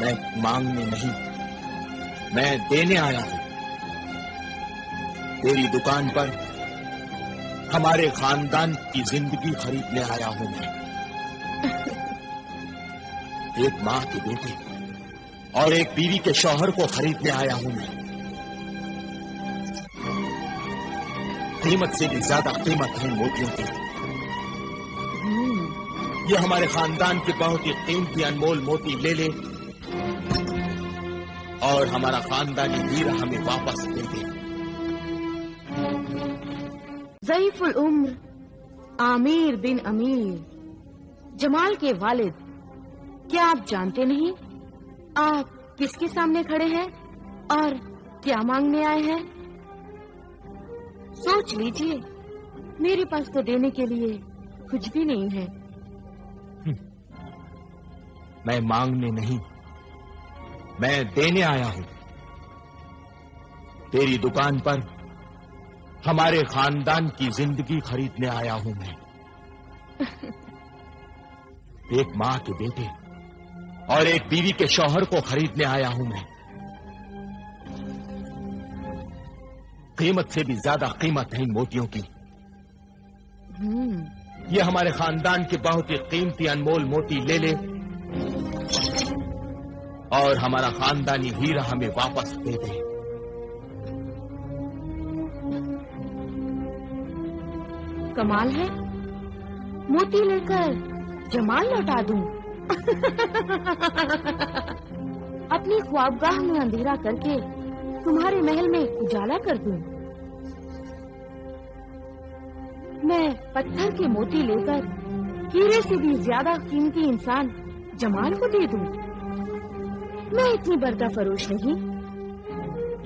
मैं मांगने नहीं, मैं देने आया हूं। तेरी दुकान पर हमारे खानदान की जिंदगी खरीदने आया हूं मैं। एक मां के बेटे और एक बीवी के शौहर को खरीदने आया हूं मैं। कीमत से भी ज्यादा कीमत है मोतियों की। ये हमारे खानदान के बहुत ही कीमती अनमोल मोती ले ले और हमारा खानदानी हीरा हमें वापस दे दे। ज़ईफुल उम्र आमिर बिन अमीर, जमाल के वालिद, क्या आप जानते नहीं आप किसके सामने खड़े हैं और क्या मांगने आए हैं? सोच लीजिए, मेरे पास तो देने के लिए कुछ भी नहीं है। मैं मांगने नहीं, मैं देने आया हूं। तेरी दुकान पर हमारे खानदान की जिंदगी खरीदने आया हूं मैं। एक मां के बेटे और एक बीवी के शौहर को खरीदने आया हूं मैं। कीमत से भी ज्यादा कीमत है इन मोतियों की। ये हमारे खानदान के बहुत ही कीमती अनमोल मोती ले ले और हमारा खानदानी हीरा हमें वापस दे दे। कमाल है, मोती लेकर जमाल लौटा दूं। अपनी ख्वाबगाह में अंधेरा करके तुम्हारे महल में उजाला कर दूं। मैं पत्थर के मोती लेकर हीरे से भी ज्यादा कीमती इंसान जमाल को दे दूं। मैं इतनी बर्दा फरोश नहीं।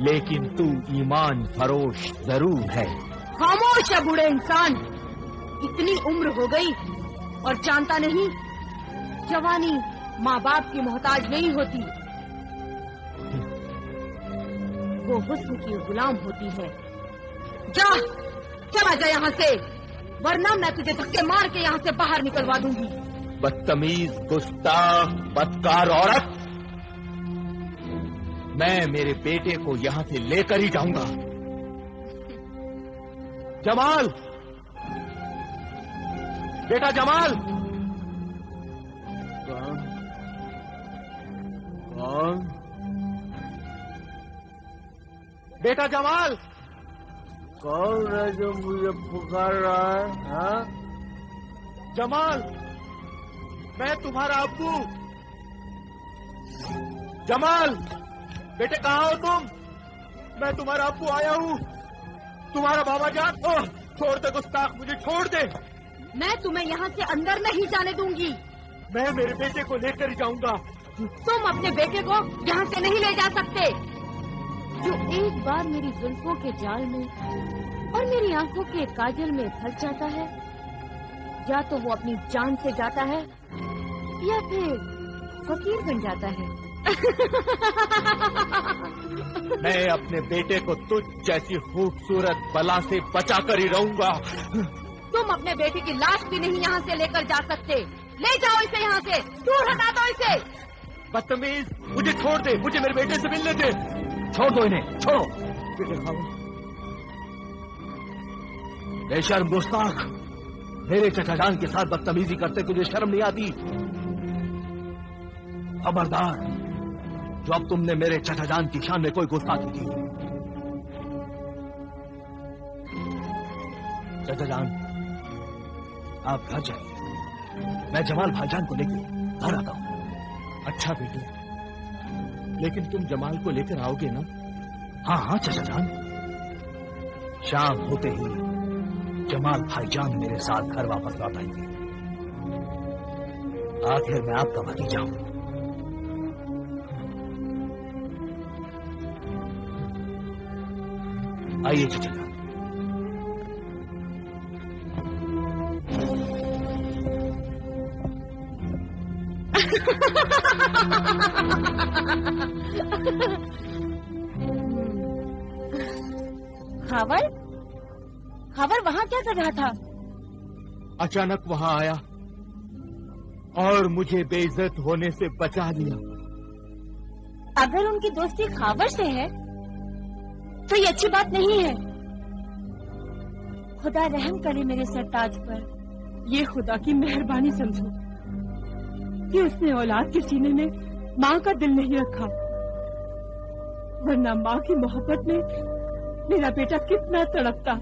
लेकिन तू ईमान फरोश जरूर है। खामोश है बूढ़े इंसान, इतनी उम्र हो गई और जानता नहीं जवानी माँ बाप की मोहताज नहीं होती, वो हुस्न की गुलाम होती है। जा, चला जा यहाँ से, वरना मैं तुझे धक्के मार के यहाँ से बाहर निकलवा दूंगी। बदतमीज, गुस्ताख, बदकार औरत, मैं मेरे बेटे को यहाँ से लेकर ही जाऊंगा। जमाल, बेटा जमाल। कौन? बेटा जमाल। कौन है जो मुझे पुकार रहा है? हाँ? जमाल, मैं तुम्हारा अब्बू। जमाल, बेटे कहाँ हो तुम? मैं तुम्हारा अब्बू आया हूँ। तुम्हारा बाबा जान। छोड़ दे गुस्ताख, मुझे छोड़ दे। मैं तुम्हें यहाँ से अंदर नहीं जाने दूंगी। मैं मेरे बेटे को लेकर ही जाऊंगा। तुम अपने बेटे को यहाँ से नहीं ले जा सकते। जो एक बार मेरी जुल्फों के जाल में और मेरी आंखों के काजल में फंस जाता है, या तो वो अपनी जान से जाता है या फिर फकीर बन जाता है। मैं अपने बेटे को तुझ जैसी खूबसूरत बला से बचा कर ही रहूंगा। तुम अपने बेटे की लाश भी नहीं यहाँ से लेकर जा सकते। ले जाओ इसे यहाँ से, दूर हटा दो इसे। बदतमीज, मुझे छोड़ दे, मुझे मेरे बेटे से मिलने दे। छोड़ दो इन्हें, छोड़ो। बेशर्म गुस्ताख, मेरे चचा जान के साथ बदतमीजी करते तुझे शर्म नहीं आती? खबरदार, जो अब तुमने मेरे चचा जान की शान में कोई गुस्ताखी की। चचा जान, आप घर जाइए, मैं जमाल भाईजान को लेकर घर आता हूं। अच्छा बेटे, लेकिन तुम जमाल को लेकर आओगे ना? हाँ हाँ चचा जान। शाम होते ही जमाल भाईजान मेरे साथ घर वापस लौट आएंगे। आखिर मैं आपका भतीजा हूं। आइए चचा जान। खावर, खावर वहाँ क्या कर रहा था? अचानक वहां आया और मुझे बेइज्जत होने से बचा लिया। अगर उनकी दोस्ती खावर से है तो ये अच्छी बात नहीं है। खुदा रहम करे मेरे सरताज पर। ये खुदा की मेहरबानी समझो कि उसने औलाद के सीने में माँ का दिल नहीं रखा, वरना माँ की मोहब्बत में मेरा बेटा कितना तड़पता।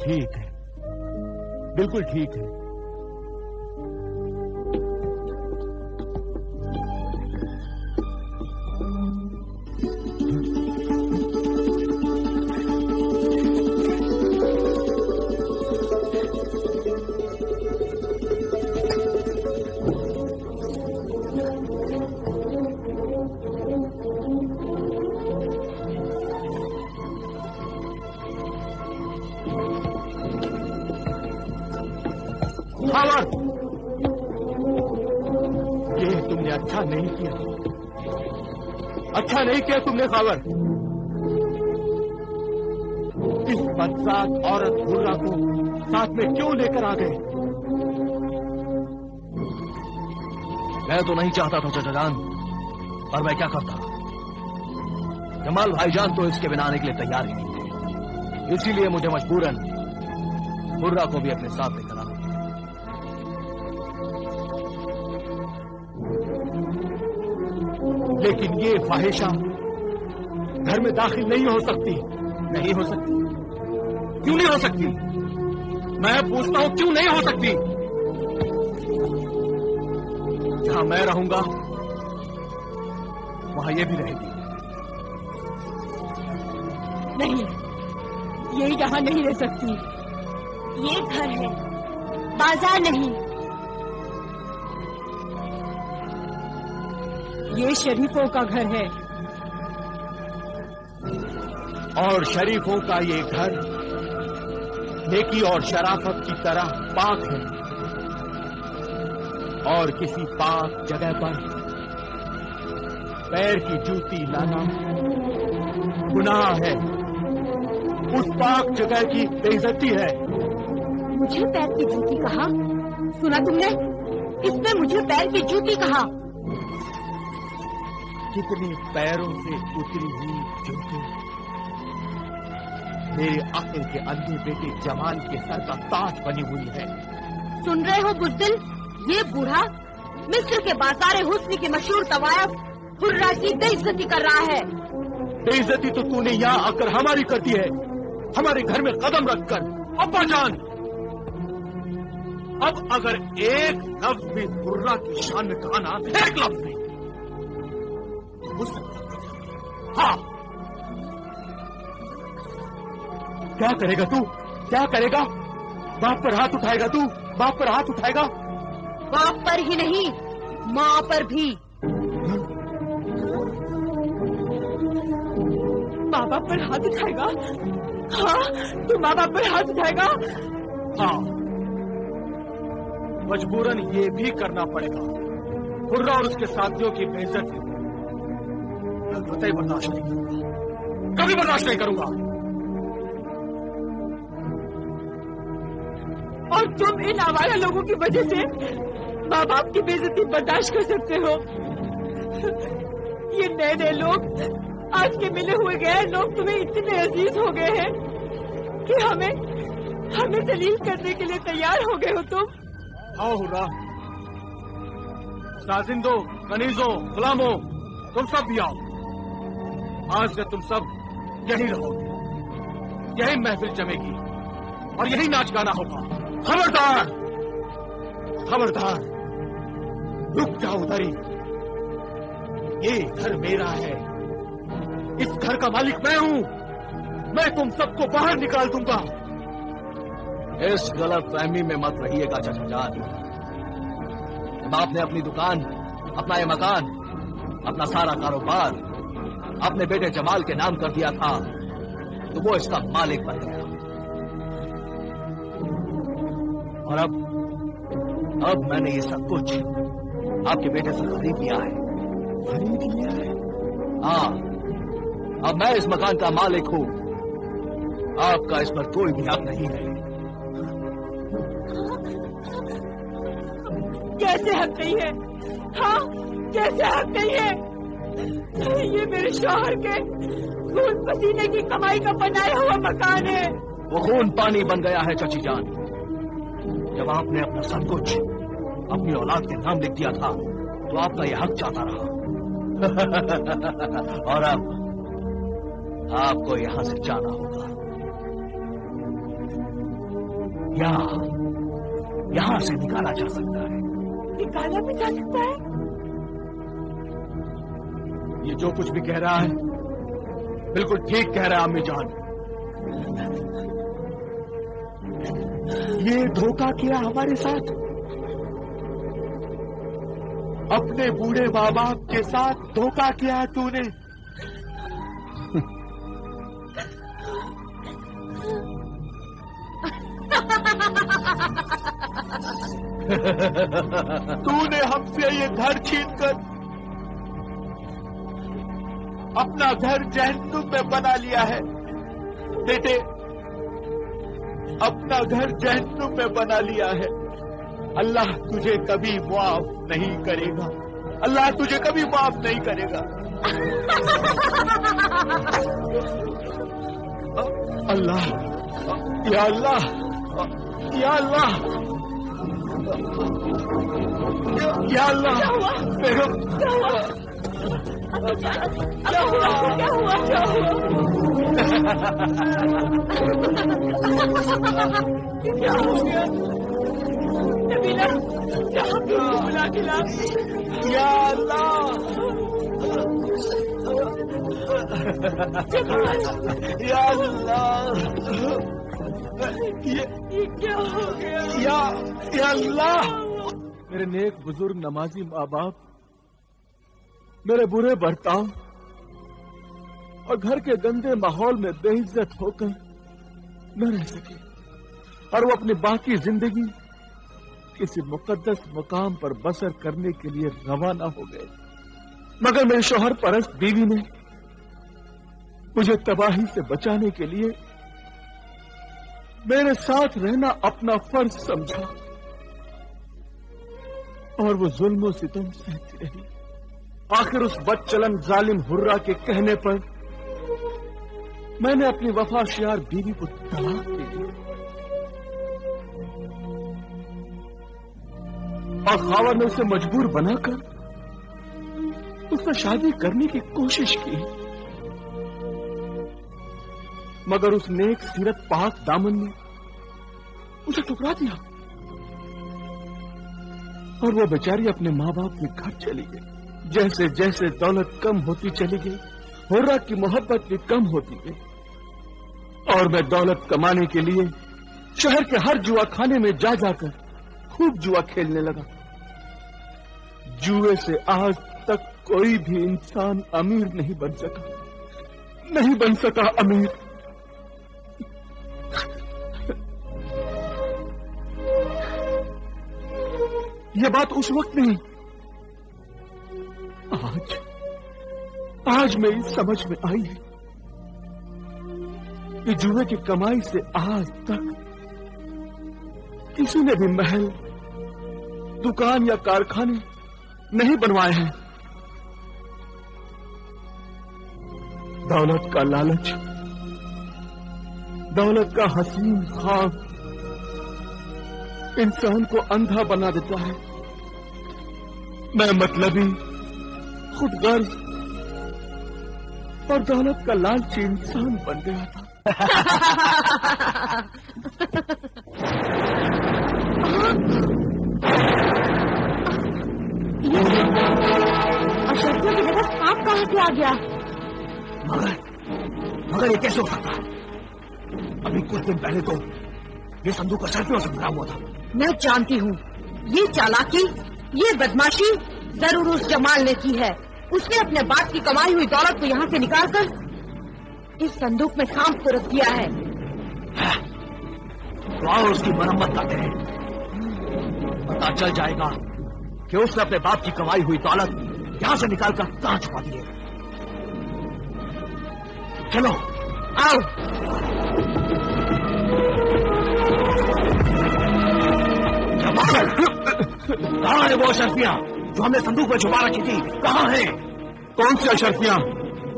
ठीक है, बिल्कुल ठीक है। खावर, ये तुमने अच्छा नहीं किया, अच्छा नहीं किया तुमने खावर। इस बदसात औरत हुर्रा को साथ में क्यों लेकर आ गए? मैं तो नहीं चाहता था चाचा जान, पर मैं क्या करता। जमाल भाईजान तो इसके बिना आने के लिए तैयार ही नहीं थे, इसीलिए मुझे मजबूरन हुर्रा को भी अपने साथ लेकर आना। लेकिन ये फाहिशा घर में दाखिल नहीं हो सकती। नहीं हो सकती? क्यों नहीं हो सकती? मैं पूछता हूं, क्यों नहीं हो सकती? जहां मैं रहूंगा वहां ये भी रहेगी। नहीं, ये यहाँ नहीं रह सकती। ये घर है, बाजार नहीं। ये शरीफों का घर है। और शरीफों का ये घर नेकी और शराफत की तरह पाक है, और किसी पाक जगह पर पैर की जूती लाना गुनाह है। उस पाक जगह की बेइज्जती है। मुझे पैर की जूती कहा? सुना तुमने? इसने मुझे पैर की जूती कहा। कितनी पैरों से उतरी हुई जूती मेरे अक्ल के अंधे बेटे जमाल के सर का ताज बनी हुई है। सुन रहे हो बुज़दिल? ये बूढ़ा मिस्र के बाज़ार हुस्न की मशहूर तवायफ हुर्रा की बेइज्जती कर रहा है। बेइज्जती तो तूने यहाँ आकर हमारी कर दी है, हमारे घर में कदम रखकर। अब्बा जान, अब अगर एक लफ्ज भी हुर्रा की शान में कहा ना, एक लफ्ज भी, हाँ, क्या करेगा तू? क्या करेगा? बाप पर हाथ उठाएगा तू? बाप पर हाथ उठाएगा? बाप पर ही नहीं, माँ पर भी। माँ बाप पर हाथ उठाएगा? हाँ, तू माँ बाप पर हाथ उठाएगा? हाँ, मजबूरन ये भी करना पड़ेगा। हुर्रा और उसके साथियों की बेइज्जती मैं कतई बर्दाश्त नहीं करूंगा, कभी बर्दाश्त नहीं करूंगा। और तुम इन आवारा लोगों की वजह से माँ बाप की बेइज्जती बर्दाश्त कर सकते हो? ये नए नए लोग, आज के मिले हुए गैर लोग तुम्हें इतने अजीज हो गए हैं कि हमें जलील करने के लिए तैयार हो गए हो तुम। आओ हुर्रा, साजिंदो, कनीजों, गुलामों, तुम सब भी आओ। आज से तुम सब यही रहोगे, यही महफिल जमेगी और यही नाच गाना होगा। खबरदार, खबरदार, रुक जाओ उधर ही। ये घर मेरा है, इस घर का मालिक मैं हूं। मैं तुम सबको बाहर निकाल दूंगा। इस गलत फहमी में मत रहिएगा चाचा जान। बाप ने अपनी दुकान, अपना ये मकान, अपना सारा कारोबार अपने बेटे जमाल के नाम कर दिया था, तो वो इसका मालिक बन गया। और अब मैंने ये सब कुछ आपके बेटे से खरीद लिया है। खरीद लिया है? हाँ, अब मैं इस मकान का मालिक हूं। आपका इस पर कोई भी हक नहीं है। कैसे हक नहीं है? हाँ, कैसे हक नहीं है? ये मेरे शौहर के खून पसीने की कमाई का बनाया हुआ मकान है। वो खून पानी बन गया है चाची जान। जब आपने अपना सब कुछ अपनी औलाद के नाम लिख दिया था तो आपका यह हक जाता रहा। और अब आपको यहां से जाना होगा, या यहां से निकाला जा सकता है। निकाला भी जा सकता है? ये जो कुछ भी कह रहा है बिल्कुल ठीक कह रहा है अम्मी जान। ये धोखा किया हमारे साथ, अपने बूढ़े माँ बाप के साथ धोखा किया है तूने। तूने हमसे ये घर छीनकर अपना घर जहन्नुम में बना लिया है बेटे, अपना घर जहन्नुम में बना लिया है। अल्लाह तुझे कभी माफ नहीं करेगा, अल्लाह तुझे कभी माफ नहीं करेगा। अल्लाह, या अल्लाह, या अल्लाह, या अल्लाह, क्या हुआ? क्या हुआ? क्या हुआ? क्या हो गया? नबीला, जहाँ भी बुला के ला। या अल्लाह, या अल्लाह, ये क्या हो गया? या अल्लाह। मेरे नेक बुजुर्ग नमाजी माँ बाप मेरे बुरे बर्ताव और घर के गंदे माहौल में बेइज्जत होकर न रह सके और वो अपनी बाकी जिंदगी किसी मुकद्दस मुकाम पर बसर करने के लिए रवाना हो गए। मगर मेरे शौहर परस्त बीवी ने मुझे तबाही से बचाने के लिए मेरे साथ रहना अपना फर्ज समझा और वो जुल्म और सितम सहती रही। आखिर उस बदचलन जालिम हुर्रा के कहने पर मैंने अपनी वफाशियार बीवी को तलाक दे दिया और खावर ने उसे मजबूर बनाकर उससे शादी करने की कोशिश की, मगर उस नेक सीरत पाक दामन ने उसे ठुकरा दिया और वो बेचारी अपने माँ बाप के घर चली गई। जैसे जैसे दौलत कम होती चली गई, हुर्रा की मोहब्बत भी कम होती गई और मैं दौलत कमाने के लिए शहर के हर जुआ खाने में जा जाकर खूब जुआ खेलने लगा। जुए से आज तक कोई भी इंसान अमीर नहीं बन सका, नहीं बन सका अमीर। यह बात उस वक्त नहीं, आज मेरी समझ में आई है कि जुए की कमाई से आज तक किसी ने भी महल, दुकान या कारखाने नहीं बनवाए हैं। दौलत का लालच, दौलत का हसीन ख्वाब इंसान को अंधा बना देता है। मैं मतलबी, खुदगर्ज और दौलत का लालची इंसान बन गया था। अशरफियों की जगह सांप कहाँ से आ गया? मगर ये कैसे हो सकता है? अभी कुछ दिन पहले तो ये संदूक अशरफियों से भरा हुआ था। मैं जानती हूँ ये चालाकी, ये बदमाशी जरूर उस जमाल ने की है। उसने अपने बाप की कमाई हुई दौलत को यहाँ से निकालकर इस संदूक में सांप को रख दिया है। तो आओ उसकी मरम्मत करते हैं, पता चल जाएगा कि उसने अपने बाप की कमाई हुई दौलत यहाँ से निकालकर कहाँ छुपा दी है। चलो आओ। जमाल, कहाँ है वो अशरफियाँ? जो हमने संदूक में छुपा रखी थी कहाँ है? कौन सी अशर्फियां?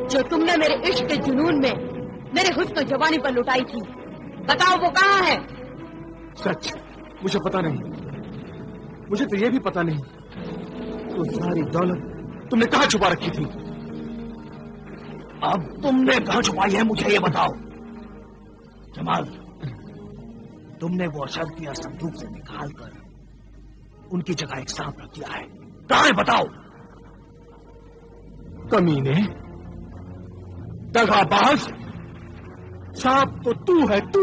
जो तुमने मेरे इश्क के जुनून में मेरे हुस्न जवानी पर लुटाई थी, बताओ वो कहाँ है? सच मुझे पता नहीं, मुझे तो ये भी पता नहीं तो सारी दौलत तुमने कहाँ छुपा रखी थी? अब तुमने कहाँ छुपाई है मुझे ये बताओ। जमाल, तुमने वो अशर्फियां संदूक से निकाल कर उनकी जगह एक सांप रख दिया है, कहाँ है बताओ? कमीने, दगाबाज, सांप तो तू है, तू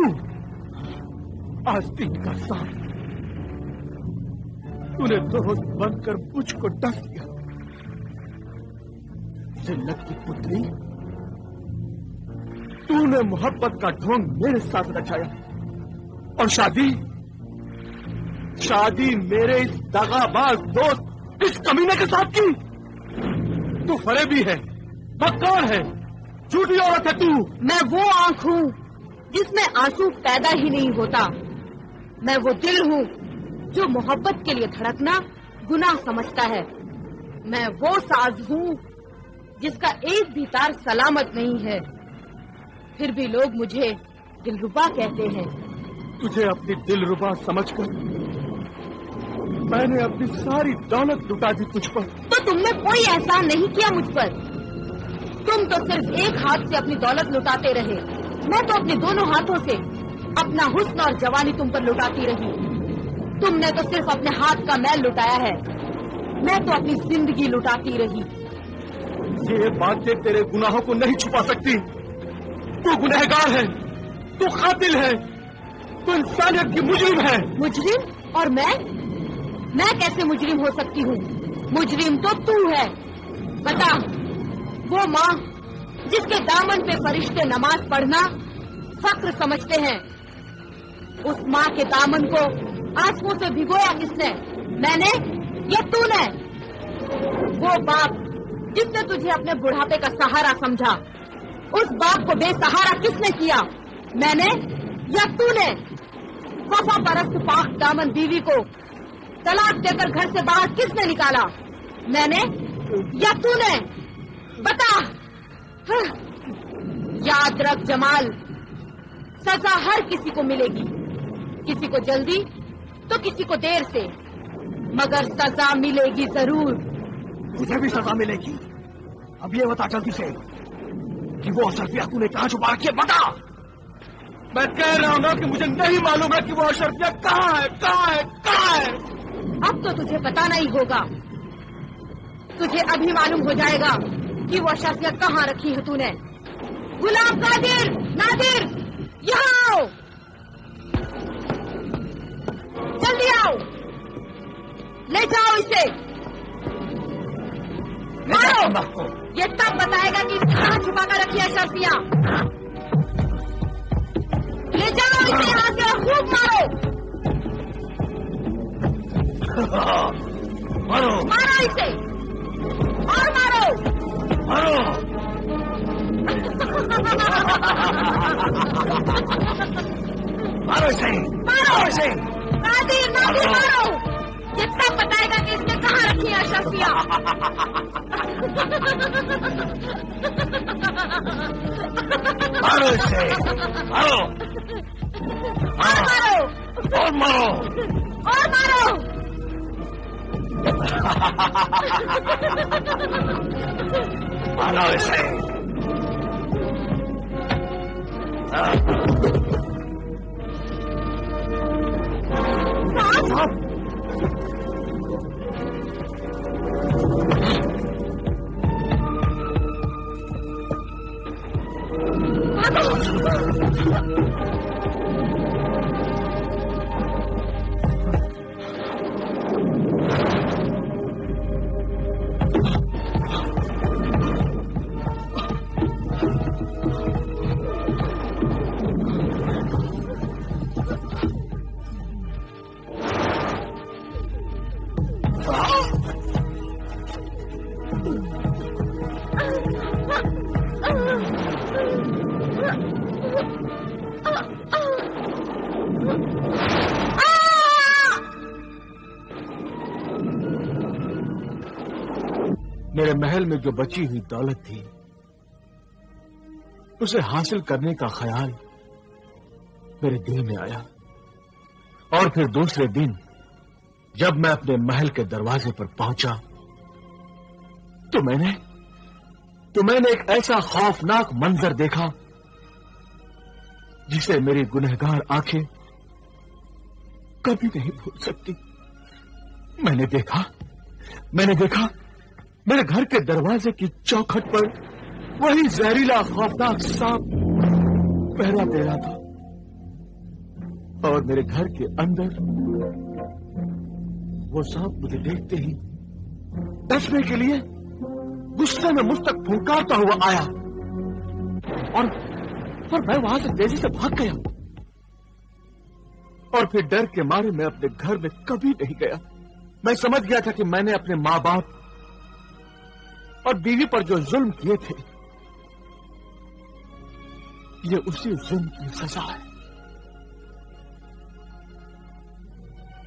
आस्तीन का सांप। तूने दोस्त बनकर मुझको डस दिया। जिल्लत की पुत्री, तूने मोहब्बत का ढोंग मेरे साथ रचाया और शादी मेरे इस दगाबाज दोस्त इस कमीने के साथ की। तू फरेबी है, मक्कार है, झूठी औरत है तू। मैं वो आंख हूँ जिसमें आंसू पैदा ही नहीं होता। मैं वो दिल हूँ जो मोहब्बत के लिए धड़कना गुनाह समझता है। मैं वो साज हूँ जिसका एक भी तार सलामत नहीं है, फिर भी लोग मुझे दिलरुबा कहते हैं। तुझे अपनी दिलरुबा समझकर मैंने अपनी सारी दौलत लुटा दी तुझ पर। तो तुमने कोई एहसान नहीं किया मुझ पर। तुम तो सिर्फ एक हाथ से अपनी दौलत लुटाते रहे, मैं तो अपने दोनों हाथों से अपना हुस्न और जवानी तुम पर लुटाती रही। तुमने तो सिर्फ अपने हाथ का मैल लुटाया है, मैं तो अपनी जिंदगी लुटाती रही। ये बातें तेरे गुनाहों को नहीं छुपा सकती। तू गुनहगार है, तू कातिल है, तू इंसानियत की मुजरिम है। मुजरिम? और मैं कैसे मुजरिम हो सकती हूँ? मुजरिम तो तू है। बता, वो माँ जिसके दामन पे फरिश्ते नमाज पढ़ना फक्र समझते हैं, उस माँ के दामन को आंसुओं से भिगोया किसने? मैंने या तूने? वो बाप जिसने तुझे अपने बुढ़ापे का सहारा समझा, उस बाप को बेसहारा किसने किया? मैंने या तूने? वफा परस्त पाक दामन बीवी को तलाक देकर घर से बाहर किसने निकाला? मैंने या तूने? बता। याद रख जमाल, सजा हर किसी को मिलेगी, किसी को जल्दी तो किसी को देर से, मगर सजा मिलेगी जरूर। तुझे भी सजा मिलेगी। अब ये बता जल्दी से कि वो अशर्फिया तूने कहाँ छुपा रखी है, बता। मैं कह रहा हूँ ना कि मुझे नहीं मालूम है कि वो अशर्फिया कहाँ है, कहाँ है, कहाँ है। अब तो तुझे पता नहीं होगा, तुझे अभी मालूम हो जाएगा कि वो अशर्फिया कहाँ रखी है तूने। गुलाम कादिर, नादिर, यहाँ आओ, जल्दी आओ, ले जाओ इसे, मारो। ये तब बताएगा कि कहाँ छुपा कर रखी है अशर्फिया। ले जाओ इसे यहाँ से और खूब मारो। मारो, मारो इसे और मारो, मारो। मारो इसे, मारो इसे। नादिर, नादिर मारो। ये तब बताएगा कि इसने कहाँ रखी है अशर्फिया। मारो इसे, मारो, और मारो, और मारो, और मारो। मारो इसे। साहब, मेरे महल में जो बची हुई दौलत थी उसे हासिल करने का ख्याल मेरे दिल में आया। और फिर दूसरे दिन जब मैं अपने महल के दरवाजे पर पहुंचा तो मैंने एक ऐसा खौफनाक मंजर देखा जिसे मेरी गुनहगार आंखें कभी नहीं भूल सकती। मैंने देखा मेरे घर के दरवाजे की चौखट पर वही जहरीला खौफनाक सांप पहरा दे रहा था और मेरे घर के अंदर वो सांप मुझे देखते ही डसने के लिए गुस्से में मुझ तक फुंकारता हुआ आया और मैं वहां से तेजी से भाग गया। और फिर डर के मारे मैं अपने घर में कभी नहीं गया। मैं समझ गया था कि मैंने अपने मां बाप और बीवी पर जो जुल्म किए थे ये उसी जुल्म की सजा है।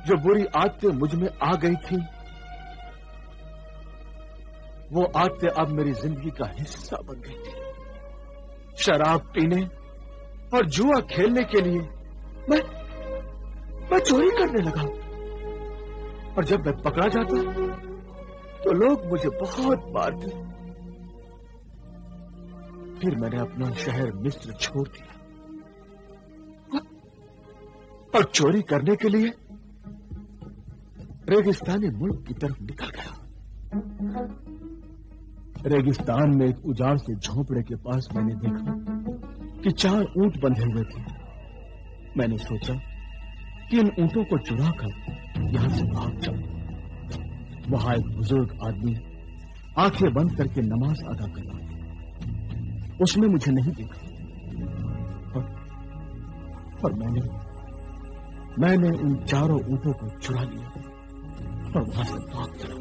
जो बुरी आदतें मुझ में आ गई थी वो आदतें अब मेरी जिंदगी का हिस्सा बन गई थी। शराब पीने और जुआ खेलने के लिए मैं चोरी करने लगा और जब मैं पकड़ा जाता तो लोग मुझे बहुत मारते। फिर मैंने अपना शहर मिस्र छोड़ दिया और चोरी करने के लिए रेगिस्तानी मुल्क की तरफ निकल गया। रेगिस्तान में एक उजाड़ से झोंपड़े के पास मैंने देखा कि 4 ऊंट बंधे हुए थे। मैंने सोचा कि इन ऊंटों को चुराकर यहां से भाग जाऊं। वहां एक बुजुर्ग आदमी आंखें बंद करके नमाज अदा कर रहा था। उसने मुझे नहीं देखा और मैंने उन 4 ऊंटों को चुरा लिया और वहां से भाग चला।